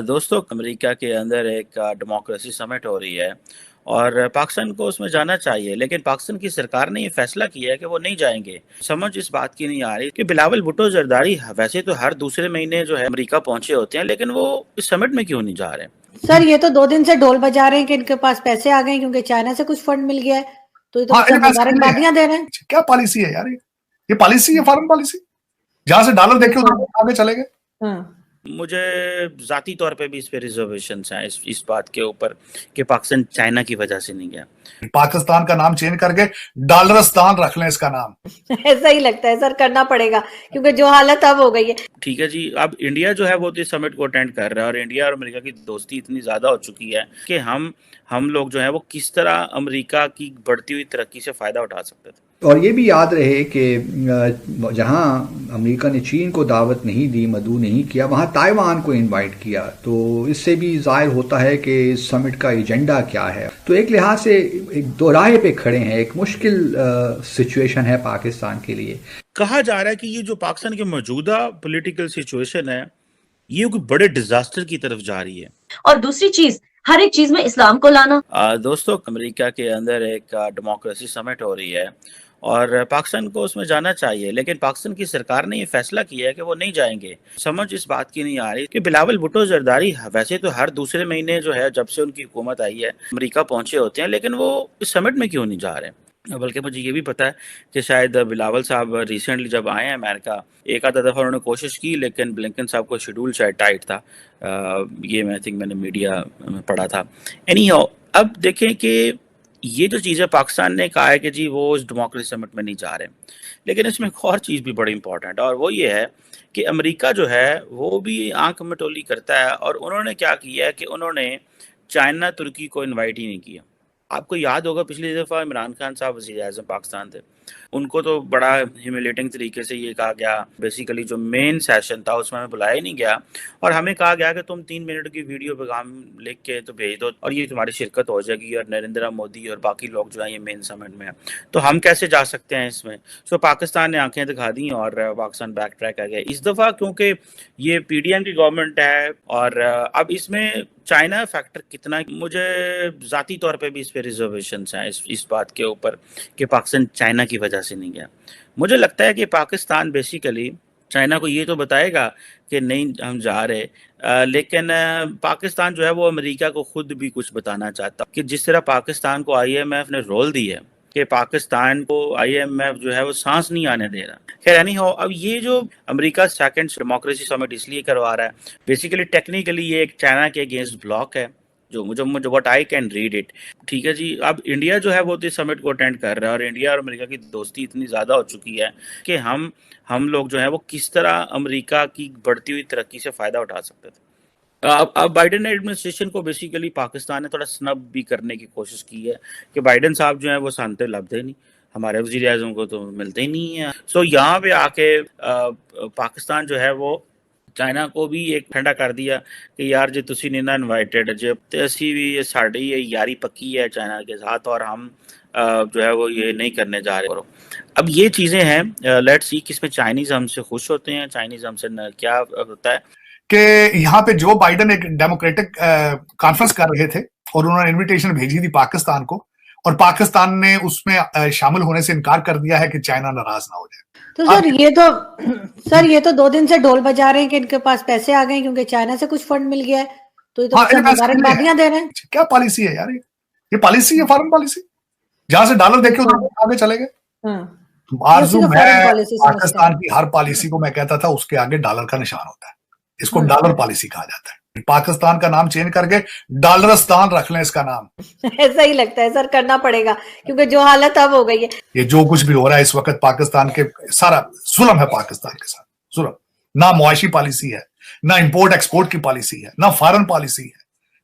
दोस्तों अमेरिका के अंदर एक डेमोक्रेसी समिट हो रही है और पाकिस्तान को उसमें जाना चाहिए, लेकिन पाकिस्तान की सरकार ने ये फैसला किया है कि वो नहीं जाएंगे। समझ इस बात की नहीं आ रही कि बिलावल भुट्टो जरदारी वैसे तो हर दूसरे महीने जो है अमेरिका पहुंचे होते हैं, लेकिन वो इस समिट में क्यों नहीं जा रहे। सर ये तो 2 दिन से ढोल बजा रहे हैं कि इनके पास पैसे आ गए क्योंकि चाइना से कुछ फंड मिल गया है, तो ये तो हाँ, सब मुबारकबादियां दे रहे हैं। क्या पॉलिसी है यार, ये पॉलिसी है फॉरेन पॉलिसी, जहां से डॉलर देखे आगे चले गए। हाँ। मुझे ज़ाती तौर पे भी इस पे रिजर्वेशंस हैं इस बात के ऊपर कि पाकिस्तान चाइना की वजह से नहीं गया। पाकिस्तान का नाम चेंज करके डॉलरस्तान रख लें इसका नाम। ऐसा ही लगता है सर, करना पड़ेगा क्योंकि जो हालत अब हो गई है। ठीक है जी, अब इंडिया जो है वो तो इस समिट को अटेंड कर रहा है और इंडिया और अमेरिका की दोस्ती इतनी ज़्यादा हो चुकी है कि हम लोग जो है वो किस तरह अमेरिका की बढ़ती हुई तरक्की से फ़ायदा उठा सकते थे। और ये भी याद रहे कि जहां अमेरिका ने चीन को दावत नहीं दी, मदऊ नहीं किया, वहां ताइवान को इनवाइट किया, तो इससे भी जाहिर होता है कि इस समिट का एजेंडा क्या है। तो एक लिहाज से एक दोराहे पे खड़े हैं, एक मुश्किल सिचुएशन है पाकिस्तान के लिए। कहा जा रहा है कि ये जो पाकिस्तान की मौजूदा पॉलिटिकल सिचुएशन है ये कोई बड़े डिजास्टर की तरफ जा रही है। और दूसरी चीज, हर एक चीज में इस्लाम को लाना। दोस्तों अमेरिका के अंदर एक डेमोक्रेसी समिट हो रही है और पाकिस्तान को उसमें जाना चाहिए, लेकिन पाकिस्तान की सरकार ने ये फैसला किया है कि वो नहीं जाएंगे। समझ इस बात की नहीं आ रही कि बिलावल भुट्टो जरदारी वैसे तो हर दूसरे महीने जो है जब से उनकी हुकूमत आई है अमेरिका पहुंचे होते हैं, लेकिन वो इस समिट में क्यों नहीं जा रहे। बल्कि मुझे ये भी पता है कि शायद बिलावल साहब रिसेंटली जब आए हैं अमेरिका, एक आधा दफ़ा उन्होंने कोशिश की, लेकिन ब्लिंकन साहब को शेड्यूल शायद टाइट था। ये मैं थिंक मैंने मीडिया में पढ़ा था। एनी अब देखें कि ये जो चीज़ है पाकिस्तान ने कहा है कि जी वो इस डेमोक्रेसी समिट में नहीं जा रहे, लेकिन इसमें एक और चीज़ भी बड़ी इंपॉर्टेंट है और वो ये है कि अमेरिका जो है वो भी आंख मटोली करता है और उन्होंने क्या किया है कि उन्होंने चाइना तुर्की को इन्वाइट ही नहीं किया। आपको याद होगा पिछली दफ़ा इमरान खान साहब वज़ीर-ए-आज़म पाकिस्तान थे, उनको तो बड़ा ह्यूमिलेटिंग तरीके से ये कहा गया, बेसिकली जो मेन सेशन था उसमें हमें बुलाया ही नहीं गया और हमें कहा गया कि तुम 3 मिनट की वीडियो पैगाम लिख के तो भेज दो और ये तुम्हारी शिरकत हो जाएगी और नरेंद्र मोदी और बाकी लोग जो हैं ये मेन समिट में हैं, तो हम कैसे जा सकते हैं इसमें। सो पाकिस्तान ने आंखें दिखा दी और पाकिस्तान बैक ट्रैक आ गया इस दफ़ा, क्योंकि ये पीडीएम की गवर्नमेंट है और अब इसमें चाइना फैक्टर कितना, मुझे ज़ाती तौर पे भी इस पे रिजर्वेशंस हैं इस बात के ऊपर कि पाकिस्तान चाइना की वजह से नहीं गया। मुझे लगता है कि पाकिस्तान बेसिकली चाइना को ये तो बताएगा कि नहीं हम जा रहे, लेकिन पाकिस्तान जो है वो अमेरिका को खुद भी कुछ बताना चाहता कि जिस तरह पाकिस्तान को आईएमएफ ने रोल दी है कि पाकिस्तान को आईएमएफ जो है वो सांस नहीं आने दे रहा। खैर एनी हो, अब ये जो अमेरिका सेकंड डेमोक्रेसी समिट इसलिए करवा रहा है, बेसिकली टेक्निकली ये एक चाइना के अगेंस्ट ब्लॉक है, जो मुझे what I can read it. ठीक है जी, अब इंडिया जो है वो तो इस समिट को अटेंड कर रहा है और इंडिया और अमेरिका की दोस्ती इतनी ज़्यादा हो चुकी है कि हम लोग जो है वो किस तरह अमेरिका की बढ़ती हुई तरक्की से फ़ायदा उठा सकते थे। अब बाइडेन एडमिनिस्ट्रेशन को बेसिकली पाकिस्तान ने थोड़ा स्नब भी करने की कोशिश की है कि बाइडेन साहब जो है वो शानते लभते नहीं, हमारे वज़ीर आज़म को तो मिलते ही नहीं है। सो यहाँ पे आके पाकिस्तान जो है वो चाइना को भी एक ठंडा कर दिया कि यार जे तुसी नहीं ना इनवाइटेड जे ते असी भी साड़ी ये यारी पक्की है चाइना के साथ और हम जो है वो ये नहीं करने जा रहे। अब ये चीज़ें हैं, लेट्स सी किसमें चाइनीज़ हमसे खुश होते हैं, चाइनीज़ हमसे क्या होता है कि यहाँ पे जो बाइडेन एक डेमोक्रेटिक कॉन्फ्रेंस कर रहे थे और उन्होंने इनविटेशन भेजी थी पाकिस्तान को और पाकिस्तान ने उसमें शामिल होने से इनकार कर दिया है कि चाइना नाराज ना हो जाए। तो सर ये तो 2 दिन से ढोल बजा रहे हैं कि इनके पास पैसे आ गए क्योंकि चाइना से कुछ फंड मिल गया है, तो ये तो सब मुबारकबादियां दे रहे हैं। क्या पॉलिसी है यार, ये पॉलिसी है फॉरेन पॉलिसी, जहां से डॉलर देखे आगे चले गए। आरजू मैं पाकिस्तान की हर पॉलिसी को मैं कहता था उसके आगे डॉलर का निशान होता है, इसको डॉलर पॉलिसी कहा जाता है। पाकिस्तान का नाम चेंज करके डॉलरस्तान रख लें इसका नाम। ऐसा ही लगता है सर, करना पड़ेगा क्योंकि जो हालत अब हो गई है। ये जो कुछ भी हो रहा है इस वक्त पाकिस्तान के, सारा जुल्म है पाकिस्तान के साथ, जुल्म। ना मुआशी पॉलिसी है, ना इंपोर्ट एक्सपोर्ट की पॉलिसी है, ना फॉरेन पॉलिसी है,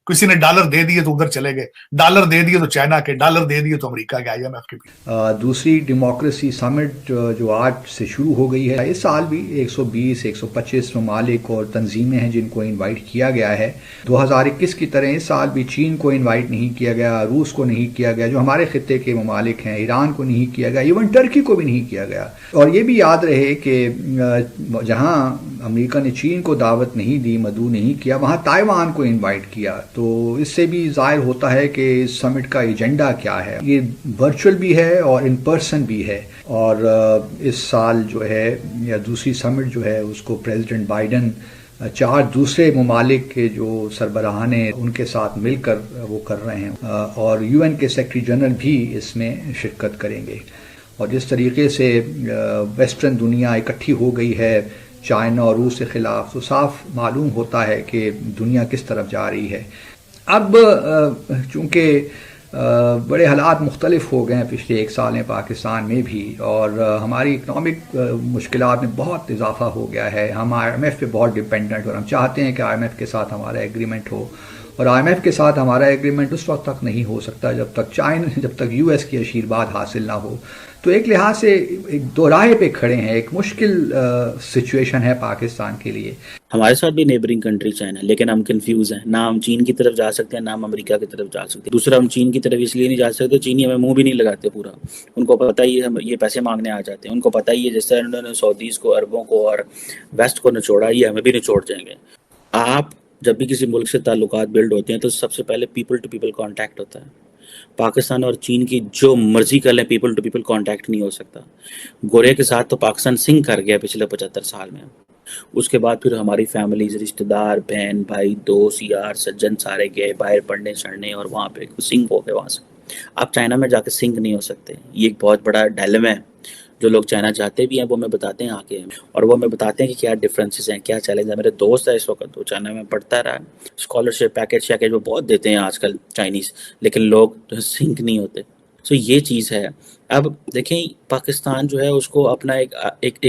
किसी ने डॉलर दे दिए तो उधर चले गए, डॉलर दे दिए तो चाइना के, डॉलर दे दिए तो अमेरिका के, IMF के भी। दूसरी डेमोक्रेसी समिट जो आज से शुरू हो गई है, इस साल भी 120-125 ममालिक और तंजीमें हैं जिनको इनवाइट किया गया है। 2021 की तरह इस साल भी चीन को इनवाइट नहीं किया गया, रूस को नहीं किया गया, जो हमारे खित्ते के ममालिक हैं, ईरान को नहीं किया गया, इवन टर्की को भी नहीं किया गया। और ये भी याद रहे कि जहां अमेरिका ने चीन को दावत नहीं दी, मदऊ नहीं किया, वहां ताइवान को इनवाइट किया। तो इससे भी जाहिर होता है कि इस समिट का एजेंडा क्या है। ये वर्चुअल भी है और इन पर्सन भी है। और इस साल जो है या दूसरी समिट जो है उसको प्रेसिडेंट बाइडन 4 दूसरे ममालिक के जो सरबराहान हैं उनके साथ मिलकर वो कर रहे हैं, और UN के सेक्रेटरी जनरल भी इसमें शिरकत करेंगे। और जिस तरीके से वेस्टर्न दुनिया इकट्ठी हो गई है चाइना और रूस के ख़िलाफ़, तो साफ मालूम होता है कि दुनिया किस तरफ जा रही है। अब चूँकि बड़े हालात मुख्तलिफ हो गए हैं पिछले 1 साल में पाकिस्तान में भी, और हमारी इकनॉमिक मुश्किलात में बहुत इजाफा हो गया है। हम IMF पे बहुत डिपेंडेंट, और हम चाहते हैं कि IMF के साथ हमारा एग्रीमेंट हो, और IMF के साथ हमारा एग्रीमेंट उस वक्त तक नहीं हो सकता जब तक US की आशीर्वाद हासिल ना हो। तो एक लिहाज से एक दोराहे पे खड़े हैं, एक मुश्किल सिचुएशन है पाकिस्तान के लिए। हमारे साथ भी नेबरिंग कंट्री चाइना, लेकिन हम कंफ्यूज हैं, ना हम चीन की तरफ जा सकते हैं ना हम अमेरिका की तरफ जा सकते हैं। दूसरा, हम चीन की तरफ इसलिए नहीं जा सकते, चीनी हमें मुंह भी नहीं लगाते पूरा, उनको पता ही है ये पैसे मांगने आ जाते हैं, उनको पता ही है जिस तरह उन्होंने सऊदीज को, अरबों को और वेस्ट को निचोड़ा, ये हमें भी निचोड़ जाएंगे। आप जब भी किसी मुल्क से ताल्लुकात बिल्ड होते हैं तो सबसे पहले पीपल टू पीपल कांटेक्ट होता है। पाकिस्तान और चीन की जो मर्जी कर लें, पीपल टू पीपल कांटेक्ट नहीं हो सकता। गोरे के साथ तो पाकिस्तान सिंक कर गया पिछले 75 साल में। उसके बाद फिर हमारी फैमिलीज, रिश्तेदार, बहन भाई, दोस्त यार सज्जन सारे गए बाहर पढ़ने चढ़ने, और वहाँ पे सिंक हो गए। वहाँ से आप चाइना में जाके सिंक नहीं हो सकते। ये एक बहुत बड़ा डायलेमा है। जो लोग चाइना जाते भी हैं वो हमें बताते हैं आके, और वो हमें बताते हैं कि क्या डिफरेंसेस हैं, क्या चैलेंज है। मेरे दोस्त है इस वक्त, वो चाइना में पढ़ता रहा, स्कॉलरशिप पैकेज वो बहुत देते हैं आजकल चाइनीज़, लेकिन लोग जो सिंक नहीं होते। सो ये चीज़ है। अब देखें, पाकिस्तान जो है उसको अपना एक